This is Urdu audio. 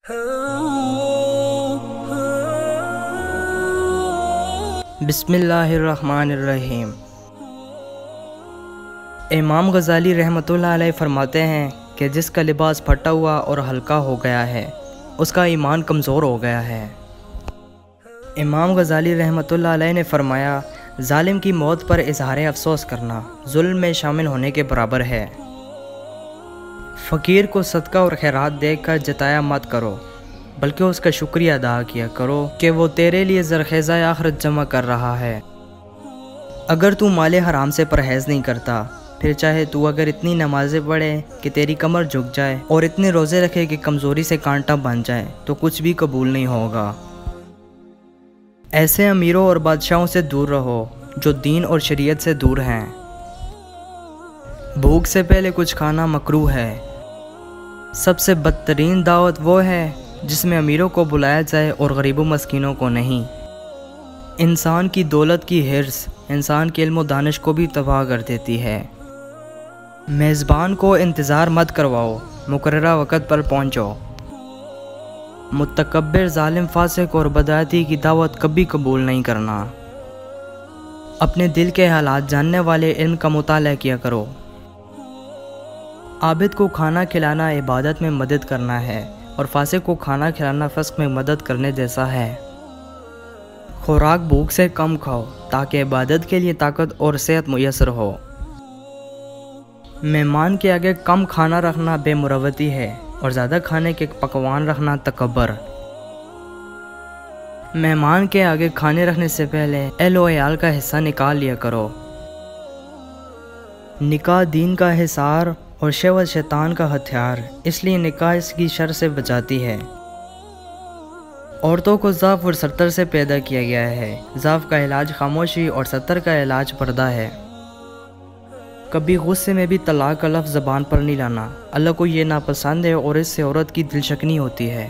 بسم اللہ الرحمن الرحیم۔ امام غزالی رحمۃ اللہ علیہ فرماتے ہیں کہ جس کا لباس پھٹا ہوا اور ہلکا ہو گیا ہے اس کا ایمان کمزور ہو گیا ہے۔ امام غزالی رحمۃ اللہ علیہ نے فرمایا، ظالم کی موت پر اظہار افسوس کرنا ظلم میں شامل ہونے کے برابر ہے۔ فقیر کو صدقہ اور خیرات دے کر جتایا مت کرو، بلکہ اس کا شکریہ ادا کیا کرو کہ وہ تیرے لیے زرخیزہ آخرت جمع کر رہا ہے۔ اگر تو مال حرام سے پرہیز نہیں کرتا، پھر چاہے تو اگر اتنی نمازیں پڑھے کہ تیری کمر جھک جائے اور اتنے روزے رکھے کہ کمزوری سے کانٹا بن جائے، تو کچھ بھی قبول نہیں ہوگا۔ ایسے امیروں اور بادشاہوں سے دور رہو جو دین اور شریعت سے دور ہیں۔ بھوک سے پہلے کچھ کھانا مکروہ ہے۔ سب سے بدترین دعوت وہ ہے جس میں امیروں کو بلایا جائے اور غریب و مسکینوں کو نہیں۔ انسان کی دولت کی حرص انسان کے علم و دانش کو بھی تباہ کر دیتی ہے۔ میزبان کو انتظار مت کرواؤ، مقررہ وقت پر پہنچو۔ متکبر، ظالم، فاسق اور بدعتی کی دعوت کبھی قبول نہیں کرنا۔ اپنے دل کے حالات جاننے والے علم کا مطالعہ کیا کرو۔ عابد کو کھانا کھلانا عبادت میں مدد کرنا ہے اور فاسق کو کھانا کھلانا فسق میں مدد کرنے جیسا ہے۔ خوراک بھوک سے کم کھاؤ تاکہ عبادت کے لیے طاقت اور صحت میسر ہو۔ مہمان کے آگے کم کھانا رکھنا بے مروتی ہے اور زیادہ کھانے کے پکوان رکھنا تکبر۔ مہمان کے آگے کھانے رکھنے سے پہلے اہل و عیال کا حصہ نکال لیا کرو۔ نکاح دین کا حصار اور شہوت شیطان کا ہتھیار، اس لیے نکاح اس کی شر سے بچاتی ہے۔ عورتوں کو ضعف اور ستر سے پیدا کیا گیا ہے۔ ضعف کا علاج خاموشی اور ستر کا علاج پردہ ہے۔ کبھی غصے میں بھی طلاق کا لفظ زبان پر نہیں لانا، اللہ کو یہ ناپسند ہے اور اس سے عورت کی دل شکنی ہوتی ہے۔